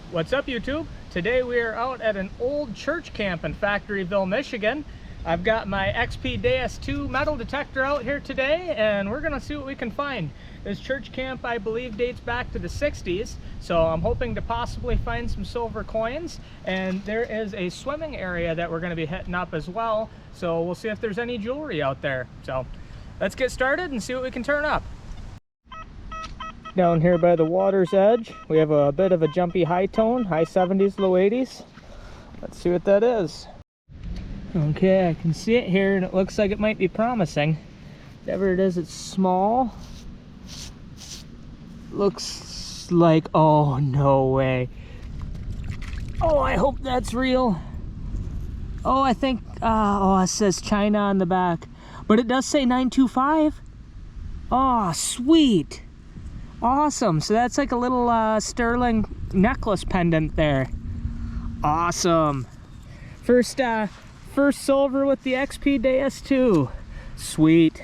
What's up, YouTube? Today we are out at an old church camp in Factoryville, Michigan. I've got my XP Deus 2 metal detector out here today, and we're gonna see what we can find. This church camp, I believe, dates back to the 60s, so I'm hoping to possibly find some silver coins. And there is a swimming area that we're gonna be hitting up as well, so we'll see if there's any jewelry out there. So let's get started and see what we can turn up. Down here by the water's edge, we have a bit of a jumpy high tone, high 70s, low 80s. Let's see what that is. Okay, I can see it here and it looks like it might be promising. Whatever it is, it's small. Looks like, oh, no way. Oh, I hope that's real. Oh, I think, oh, it says China on the back. But it does say 925. Oh, sweet. Awesome. So that's like a little sterling necklace pendant there. Awesome. First silver with the XP Deus 2. Sweet.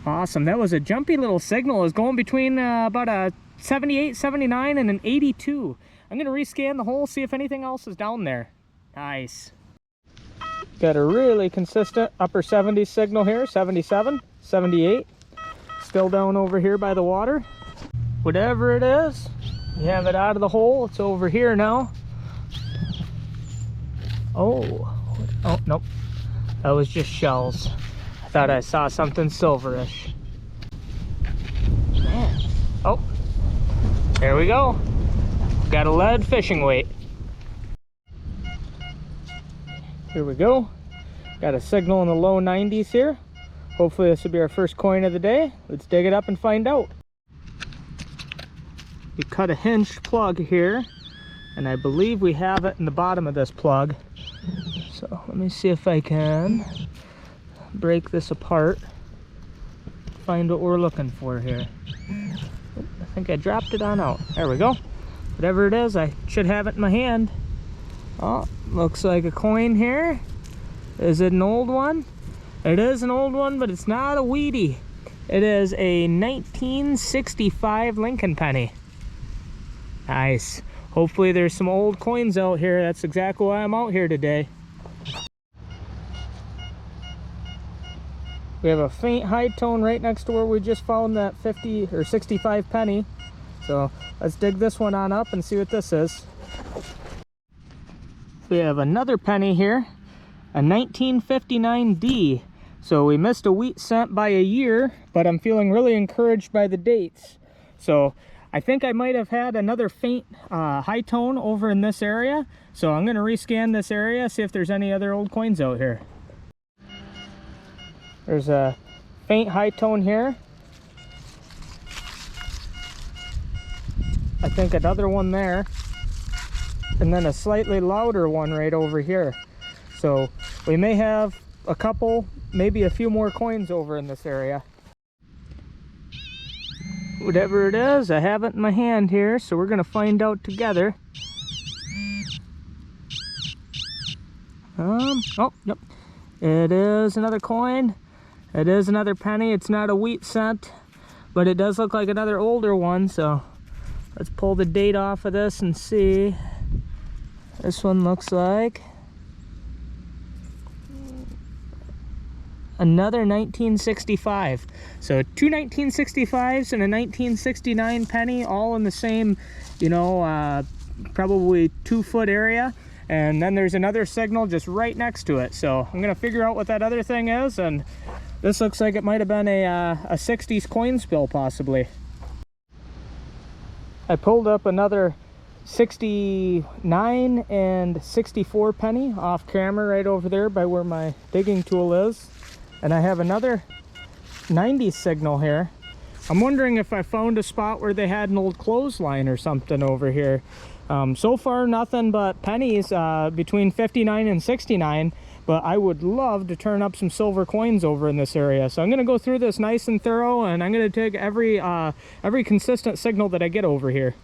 Awesome. That was a jumpy little signal. It was going between about a 78, 79 and an 82. I'm going to rescan the hole, see if anything else is down there. Nice. Got a really consistent upper 70s signal here. 77, 78. Still down over here by the water. Whatever it is, you have it out of the hole. It's over here now. Oh, nope. That was just shells. I thought I saw something silverish. Man. Oh, there we go. Got a lead fishing weight. Here we go. Got a signal in the low 90s here. Hopefully this will be our first coin of the day. Let's dig it up and find out. We cut a hinged plug here, and I believe we have it in the bottom of this plug. So let me see if I can break this apart, find what we're looking for here. I think I dropped it on out. There we go. Whatever it is, I should have it in my hand. Oh, looks like a coin here. Is it an old one? It is an old one, but it's not a weedy. It is a 1965 Lincoln penny. Nice. Hopefully there's some old coins out here. That's exactly why I'm out here today. We have a faint high tone right next to where we just found that 50 or 65 penny. So let's dig this one on up and see what this is. We have another penny here, a 1959D. So we missed a wheat cent by a year, but I'm feeling really encouraged by the dates. So I think I might have had another faint high tone over in this area. So I'm going to rescan this area, see if there's any other old coins out here. There's a faint high tone here. I think another one there. And then a slightly louder one right over here. So we may have a couple, maybe a few more coins over in this area. Whatever it is, I have it in my hand here, so we're gonna find out together. Oh, yep. It is another coin. It is another penny. It's not a wheat cent, but it does look like another older one, so let's pull the date off of this and see. This one looks like another 1965. So two 1965s and a 1969 penny, all in the same, you know, probably 2 foot area. And then there's another signal just right next to it. So I'm gonna figure out what that other thing is. And this looks like it might have been a 60s coin spill possibly. I pulled up another 69 and 64 penny off camera right over there by where my digging tool is. And I have another 90s signal here. I'm wondering if I found a spot where they had an old clothesline or something over here. So far nothing but pennies between 59 and 69, but I would love to turn up some silver coins over in this area. So I'm gonna go through this nice and thorough, and I'm gonna take every consistent signal that I get over here.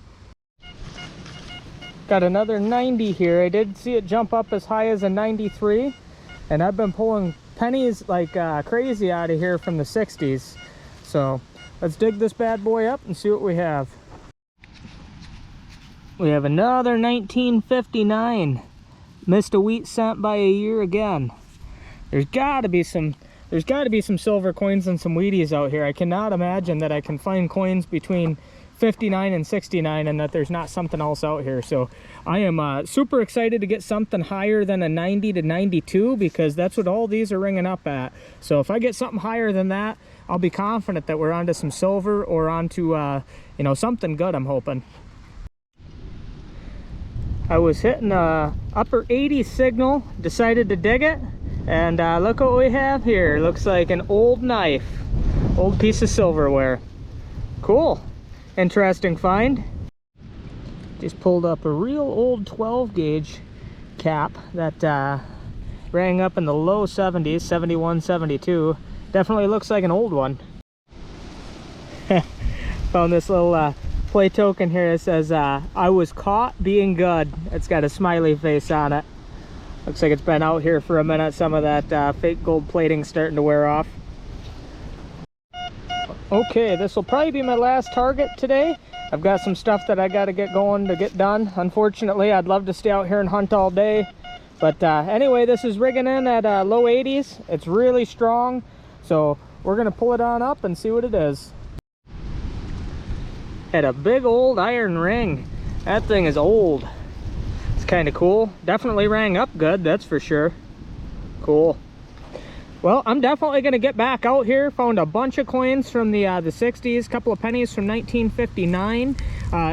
Got another 90 here. I did see it jump up as high as a 93, and I've been pulling pennies like crazy out of here from the 60s. So let's dig this bad boy up and see what we have. We have another 1959. Missed a wheat cent by a year again. There's got to be some silver coins and some Wheaties out here. I cannot imagine that I can find coins between 59 and 69 and that there's not something else out here. So I am super excited to get something higher than a 90 to 92, because that's what all these are ringing up at. So if I get something higher than that, I'll be confident that we're onto some silver or onto you know, something good, I'm hoping. I was hitting a upper 80 signal, decided to dig it, and look what we have here. Looks like an old knife, old piece of silverware. Cool. Interesting find. Just pulled up a real old 12 gauge cap that rang up in the low 70s, 71, 72. Definitely looks like an old one. Found this little play token here that says, I was caught being good. It's got a smiley face on it. Looks like it's been out here for a minute. Some of that fake gold plating starting to wear off. Okay, this will probably be my last target today. I've got some stuff that I got to get going to get done. Unfortunately, I'd love to stay out here and hunt all day. But anyway, this is rigging in at low 80s. It's really strong. So we're going to pull it on up and see what it is. Had a big old iron ring. That thing is old. It's kind of cool. Definitely rang up good, that's for sure. Cool. Well, I'm definitely going to get back out here. Found a bunch of coins from the 60s, a couple of pennies from 1959.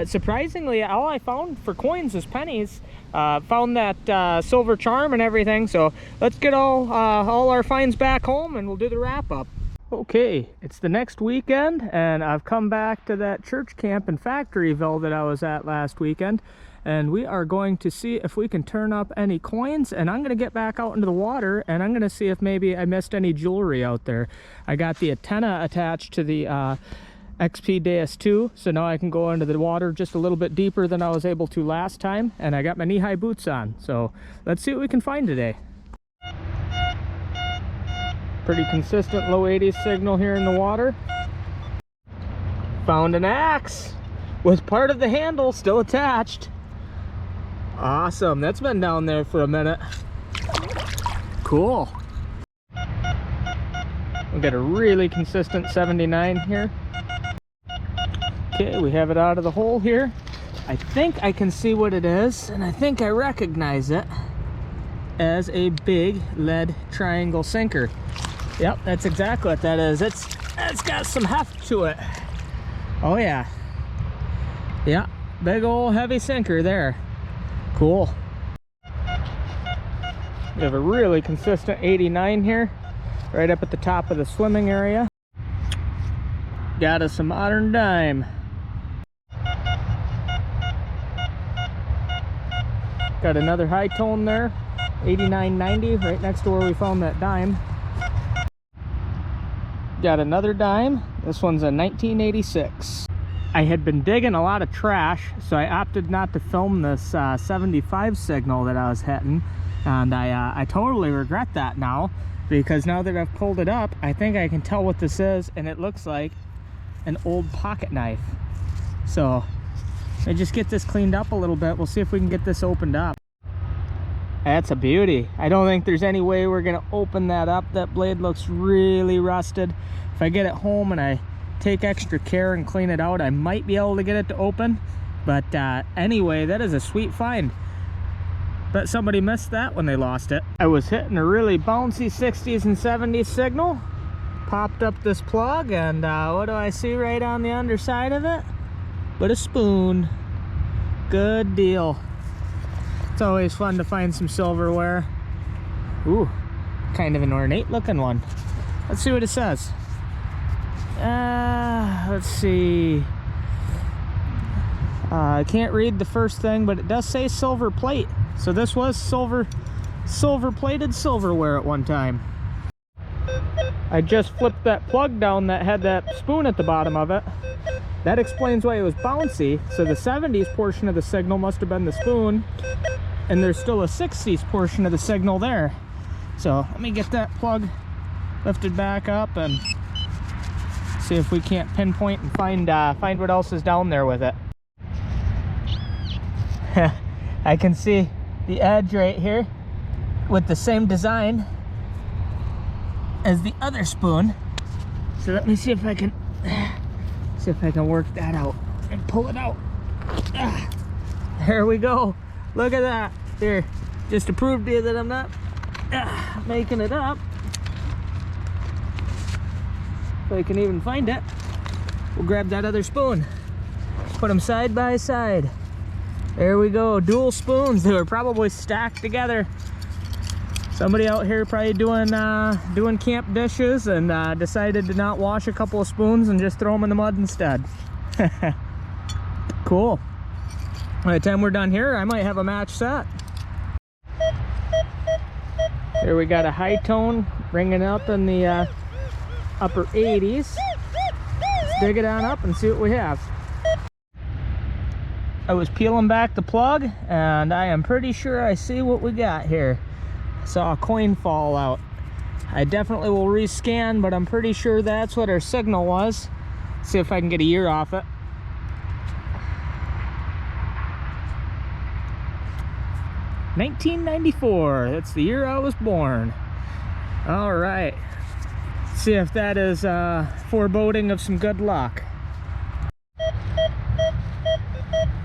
Surprisingly, all I found for coins was pennies. Found that silver charm and everything. So let's get all our finds back home and we'll do the wrap up. Okay, it's the next weekend and I've come back to that church camp in Factoryville that I was at last weekend. And we are going to see if we can turn up any coins, and I'm going to get back out into the water and I'm going to see if maybe I missed any jewelry out there. I got the antenna attached to the XP Deus 2, so now I can go into the water just a little bit deeper than I was able to last time, and I got my knee-high boots on. So let's see what we can find today. Pretty consistent low 80s signal here in the water. Found an axe with part of the handle still attached. Awesome, that's been down there for a minute. Cool. We got a really consistent 79 here. Okay, we have it out of the hole here. I think I can see what it is, and I think I recognize it as a big lead triangle sinker. Yep, that's exactly what that is. It's got some heft to it. Oh yeah. Yeah, big old heavy sinker there. Cool. We have a really consistent 89 here, right up at the top of the swimming area. Got us a modern dime. Got another high tone there, 89.90, right next to where we found that dime. Got another dime. This one's a 1986. I had been digging a lot of trash, so I opted not to film this 75 signal that I was hitting, and I totally regret that now, because now that I've pulled it up, I think I can tell what this is, and it looks like an old pocket knife. So I just get this cleaned up a little bit. We'll see if we can get this opened up. That's a beauty. I don't think there's any way we're gonna open that up. That blade looks really rusted. If I get it home and I take extra care and clean it out, I might be able to get it to open. But anyway, that is a sweet find. Bet somebody missed that when they lost it. I was hitting a really bouncy 60s and 70s signal, popped up this plug, and what do I see right on the underside of it but a spoon. Good deal. It's always fun to find some silverware. Ooh, kind of an ornate looking one. Let's see what it says. Let's see. I can't read the first thing, but it does say silver plate. So this was silver plated silverware at one time. I just flipped that plug down that had that spoon at the bottom of it. That explains why it was bouncy. So the 70s portion of the signal must have been the spoon, and there's still a 60s portion of the signal there. So let me get that plug lifted back up and see if we can't pinpoint and find what else is down there with it. I can see the edge right here with the same design as the other spoon. So let me see if I can work that out and pull it out. There we go. Look at that. There, just to prove to you that I'm not making it up. If I can even find it, we'll grab that other spoon. Put them side by side. There we go. Dual spoons. They were probably stacked together. Somebody out here probably doing camp dishes and decided to not wash a couple of spoons and just throw them in the mud instead. Cool. By the time we're done here, I might have a match set. Here we got a high tone ringing up in the upper 80s. Let's dig it on up and see what we have. I was peeling back the plug and I am pretty sure I see what we got here. Saw a coin fall out. I definitely will rescan, but I'm pretty sure that's what our signal was. See if I can get a year off it. $1994. That's the year I was born. All right. See if that is foreboding of some good luck.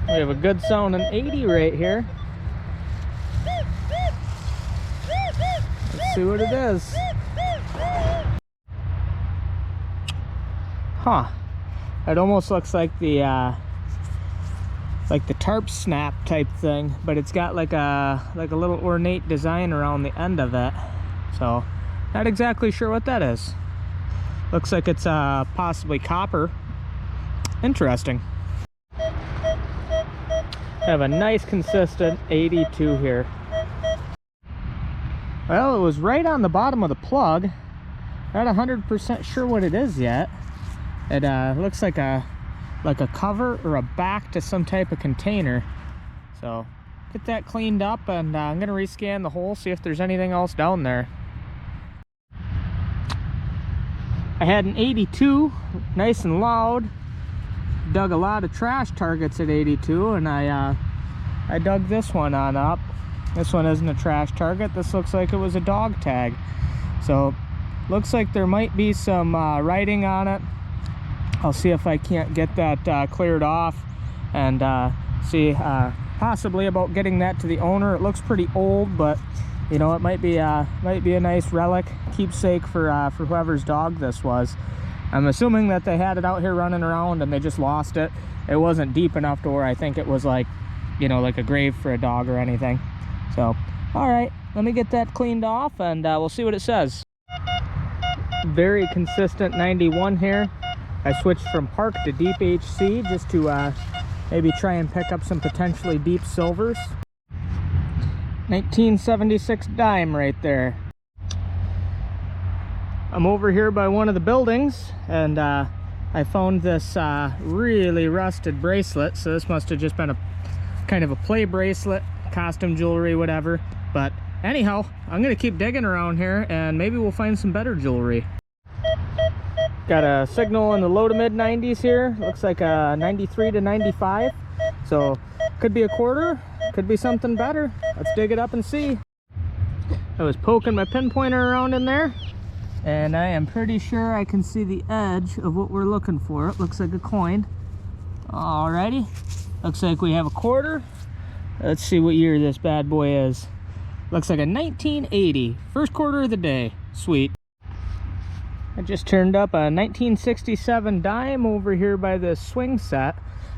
We have a good sounding 80 right here. Let's see what it is. Huh. It almost looks like the tarp snap type thing, but it's got like a little ornate design around the end of it. So, not exactly sure what that is. Looks like it's possibly copper. Interesting. I have a nice consistent 82 here. Well, it was right on the bottom of the plug. Not 100% sure what it is yet. It looks like a cover or a back to some type of container. So get that cleaned up, and I'm gonna rescan the hole, see if there's anything else down there. I had an 82, nice and loud. Dug a lot of trash targets at 82, and I dug this one on up. This one isn't a trash target. This looks like it was a dog tag. So looks like there might be some writing on it. I'll see if I can't get that cleared off, and see possibly about getting that to the owner. It looks pretty old, but you know, it might be a nice relic keepsake for whoever's dog this was. I'm assuming that they had it out here running around and they just lost it. It wasn't deep enough to where I think it was like, you know, like a grave for a dog or anything. So, all right, let me get that cleaned off, and we'll see what it says. Very consistent 91 here. I switched from Park to Deep HC just to maybe try and pick up some potentially deep silvers. 1976 dime right there. I'm over here by one of the buildings, and I found this really rusted bracelet. So this must have just been a kind of a play bracelet, costume jewelry, whatever. But anyhow, I'm gonna keep digging around here, and maybe we'll find some better jewelry. Got a signal in the low to mid 90s here. Looks like a 93 to 95. So could be a quarter, could be something better. Let's dig it up and see. I was poking my pinpointer around in there, and I am pretty sure I can see the edge of what we're looking for. It looks like a coin. Alrighty, looks like we have a quarter. Let's see what year this bad boy is. Looks like a 1980, first quarter of the day. Sweet. I just turned up a 1967 dime over here by this swing set.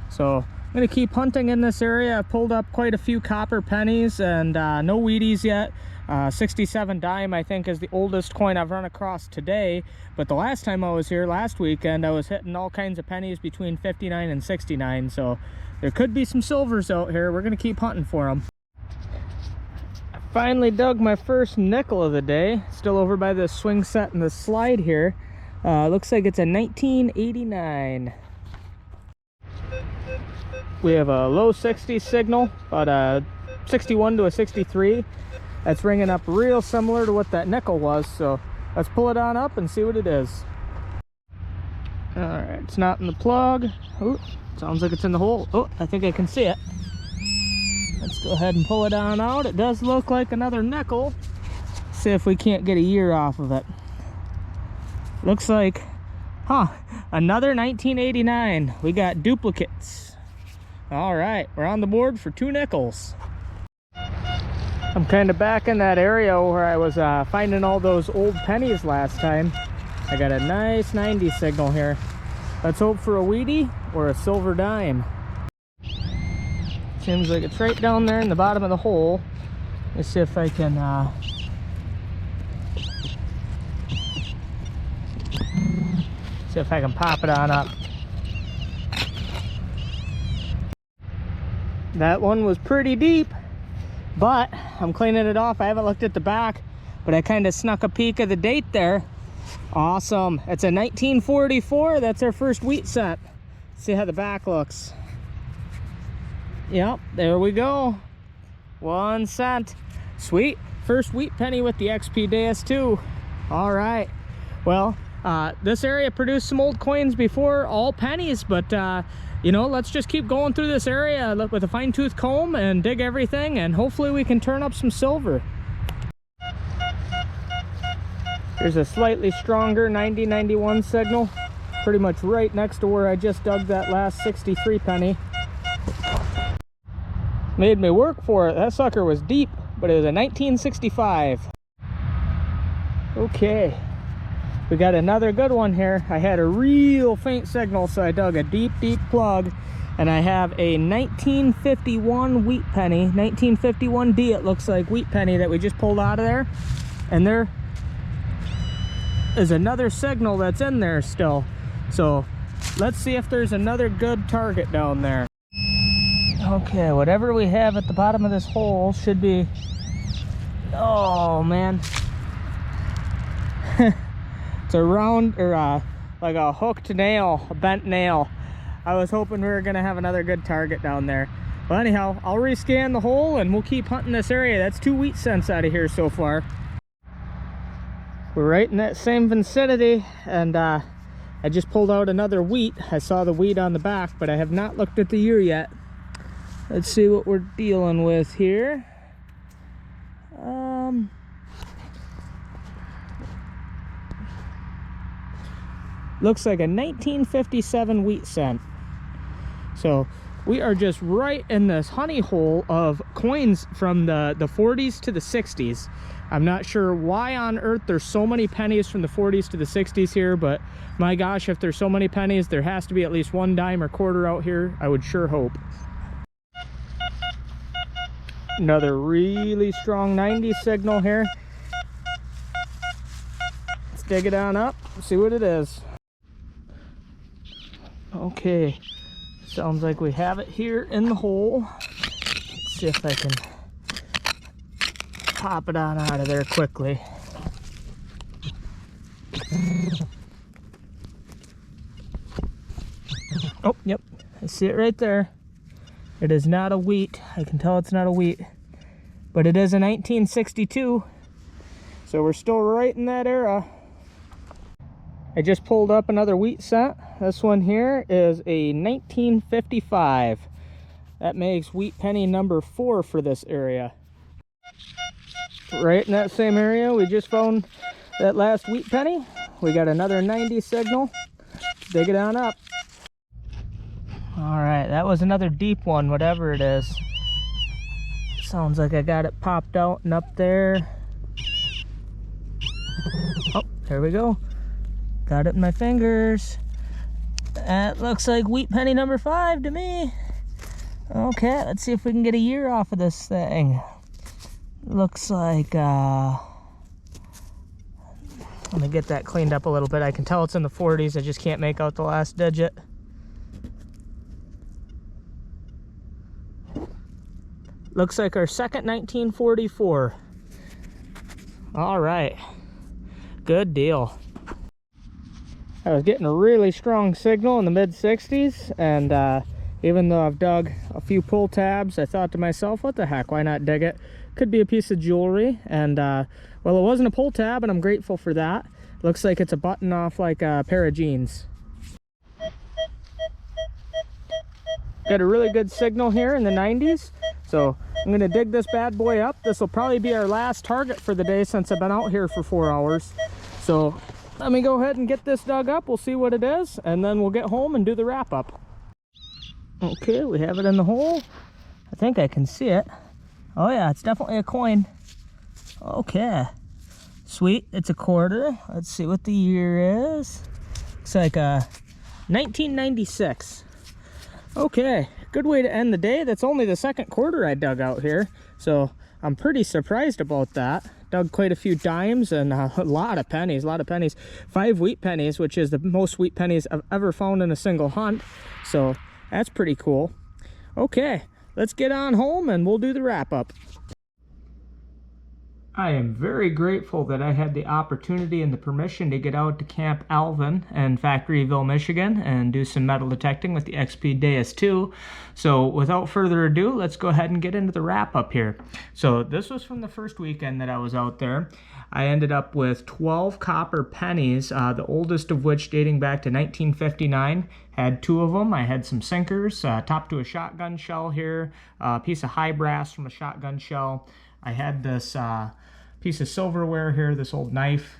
So I'm gonna keep hunting in this area. I've pulled up quite a few copper pennies, and no Wheaties yet. 67 dime, I think, is the oldest coin I've run across today. But the last time I was here last weekend, I was hitting all kinds of pennies between 59 and 69. So there could be some silvers out here. We're gonna keep hunting for them. I finally dug my first nickel of the day. Still over by this swing set and the slide here. Looks like it's a 1989. We have a low 60 signal, about a 61 to a 63. That's ringing up real similar to what that nickel was, so let's pull it on up and see what it is. All right, it's not in the plug. Oh, sounds like it's in the hole. Oh, I think I can see it. Let's go ahead and pull it on out. It does look like another nickel. See if we can't get a year off of it. Looks like, another 1989. We got duplicates. All right, we're on the board for 2 nickels. I'm kind of back in that area where I was finding all those old pennies last time. I got a nice 90 signal here. Let's hope for a Wheatie or a silver dime. Seems like it's right down there in the bottom of the hole. Let's see if I can pop it on up. That one was pretty deep, but I'm cleaning it off. I haven't looked at the back, but I kind of snuck a peek of the date there. Awesome. It's a 1944. That's our first wheat set. See how the back looks. Yep, there we go. 1 cent. Sweet. First wheat penny with the XP Deus too. All right. Well, this area produced some old coins before, all pennies, but you know, let's just keep going through this area with a fine-tooth comb and dig everything, and hopefully we can turn up some silver. Here's a slightly stronger 9091 signal, pretty much right next to where I just dug that last 63 penny. Made me work for it. That sucker was deep, but it was a 1965. Okay, we got another good one here. I had a real faint signal, so I dug a deep plug, and I have a 1951 wheat penny, 1951D it looks like, wheat penny that we just pulled out of there. And there is another signal that's in there still. So let's see if there's another good target down there. Okay, whatever we have at the bottom of this hole should be, oh man. It's a round, or like a hooked nail, a bent nail. I was hoping we were gonna have another good target down there. Well, anyhow, I'll rescan the hole and we'll keep hunting this area. That's 2 wheat cents out of here so far. We're right in that same vicinity, and I just pulled out another wheat. I saw the wheat on the back, but I have not looked at the year yet. Let's see what we're dealing with here. Looks like a 1957 wheat cent. So we are just right in this honey hole of coins from the 40s to the 60s. I'm not sure why on earth there's so many pennies from the 40s to the 60s here, but my gosh, if there's so many pennies, there has to be at least 1 dime or quarter out here. I would sure hope. Another really strong 90 signal here. Let's dig it on up, see what it is. Okay, sounds like we have it here in the hole. Let's see if I can pop it on out of there quickly. Oh, yep, I see it right there. It is not a wheat. I can tell it's not a wheat, but it is a 1962, so we're still right in that era. I just pulled up another wheat cent. This one here is a 1955. That makes wheat penny number 4 for this area. Right in that same area we just found that last wheat penny. We got another 90 signal. Dig it on up. All right, that was another deep one, whatever it is. Sounds like I got it popped out and up there. Oh, there we go. Got it in my fingers. That looks like wheat penny number 5 to me. Okay, let's see if we can get a year off of this thing. Looks like, let me get that cleaned up a little bit. I can tell it's in the 40s. I just can't make out the last digit. Looks like our second 1944. All right, good deal. I was getting a really strong signal in the mid-60s, and even though I've dug a few pull tabs, I thought to myself, what the heck, why not dig it? Could be a piece of jewelry, and well, it wasn't a pull tab, and I'm grateful for that. Looks like it's a button off like a pair of jeans. Got a really good signal here in the 90s, so I'm gonna dig this bad boy up. This will probably be our last target for the day since I've been out here for 4 hours. So let me go ahead and get this dug up. We'll see what it is, and then we'll get home and do the wrap up. Okay, we have it in the hole. I think I can see it. Oh yeah, it's definitely a coin. Okay, sweet, it's a quarter. Let's see what the year is. Looks like 1996. Okay, good way to end the day. That's only the second quarter I dug out here, so I'm pretty surprised about that. Dug quite a few dimes and a lot of pennies, 5 wheat pennies, which is the most wheat pennies I've ever found in a single hunt. So that's pretty cool. Okay, let's get on home and we'll do the wrap up. I am very grateful that I had the opportunity and the permission to get out to Camp Alvin in Factoryville, Michigan and do some metal detecting with the XP Deus 2. So without further ado, let's go ahead and get into the wrap up here. So this was from the first weekend that I was out there. I ended up with 12 copper pennies, the oldest of which dating back to 1959. Had 2 of them. I had some sinkers, topped to a shotgun shell here, a piece of high brass from a shotgun shell. I had this piece of silverware here, this old knife,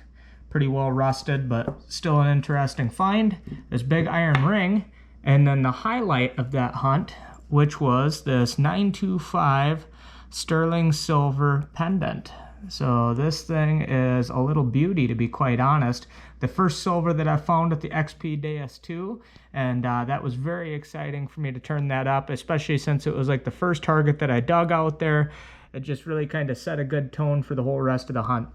pretty well rusted, but still an interesting find. This big iron ring, and then the highlight of that hunt, which was this 925 sterling silver pendant. So this thing is a little beauty, to be quite honest. The first silver that I found at the XP Deus 2, and that was very exciting for me to turn that up, especially since it was like the first target that I dug out there. It just really kind of set a good tone for the whole rest of the hunt.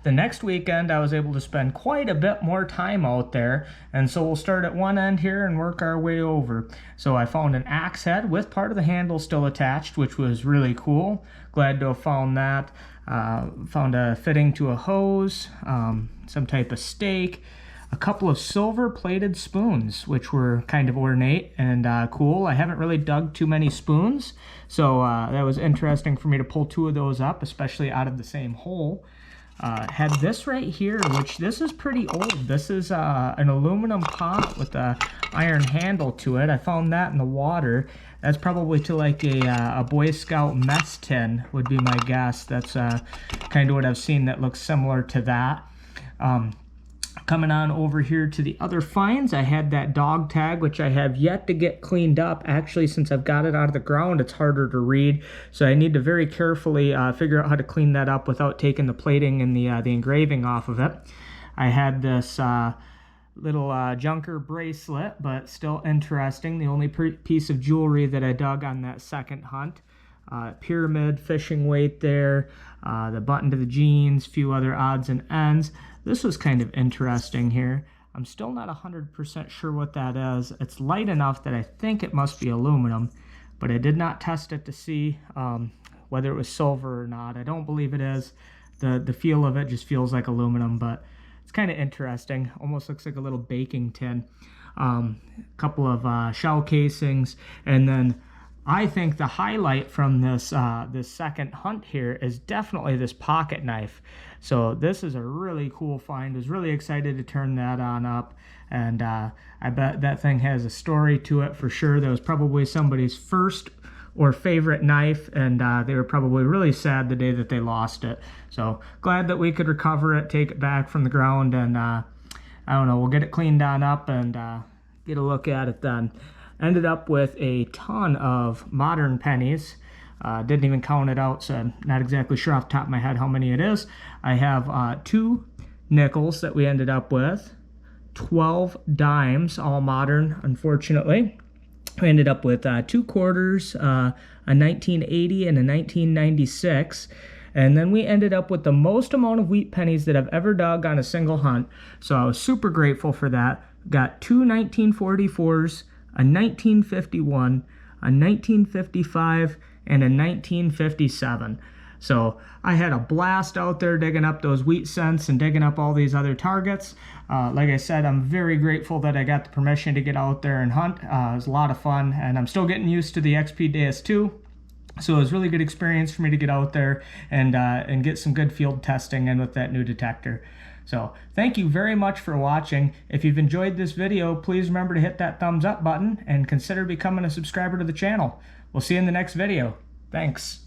The next weekend, I was able to spend quite a bit more time out there, and so we'll start at one end here and work our way over. So I found an axe head with part of the handle still attached, which was really cool. Glad to have found that. Found a fitting to a hose, some type of stake, a couple of silver plated spoons, which were kind of ornate and cool. I haven't really dug too many spoons, so that was interesting for me to pull 2 of those up, especially out of the same hole. Had this right here, which this is pretty old. This is an aluminum pot with a iron handle to it. I found that in the water. That's probably to like a Boy Scout mess tin would be my guess. That's kind of what I've seen that looks similar to that. Coming on over here to the other finds, I had that dog tag, which I have yet to get cleaned up. Actually, since I've got it out of the ground, it's harder to read. So I need to very carefully figure out how to clean that up without taking the plating and the engraving off of it. I had this little junker bracelet, but still interesting. The only piece of jewelry that I dug on that second hunt. Pyramid fishing weight there, the button to the jeans, few other odds and ends. This was kind of interesting here. I'm still not 100% sure what that is. It's light enough that I think it must be aluminum, but I did not test it to see whether it was silver or not. I don't believe it is. The feel of it just feels like aluminum, but it's kind of interesting. Almost looks like a little baking tin. A couple of shell casings, and then I think the highlight from this this second hunt here is definitely this pocket knife. So this is a really cool find. I was really excited to turn that on up, and I bet that thing has a story to it for sure. That was probably somebody's first or favorite knife, and they were probably really sad the day that they lost it. So glad that we could recover it, take it back from the ground, and I don't know, we'll get it cleaned on up and get a look at it then. Ended up with a ton of modern pennies. Didn't even count it out, so I'm not exactly sure off the top of my head how many it is. I have 2 nickels that we ended up with, 12 dimes, all modern, unfortunately. We ended up with 2 quarters, a 1980 and a 1996. And then we ended up with the most amount of wheat pennies that I've ever dug on a single hunt. So I was super grateful for that. Got 2 1944s, a 1951, a 1955, and a 1957. So I had a blast out there digging up those wheat cents and digging up all these other targets. Like I said, I'm very grateful that I got the permission to get out there and hunt. It was a lot of fun, and I'm still getting used to the XP Deus 2. So it was a really good experience for me to get out there and get some good field testing in with that new detector. So thank you very much for watching. If you've enjoyed this video, please remember to hit that thumbs up button and consider becoming a subscriber to the channel. We'll see you in the next video. Thanks.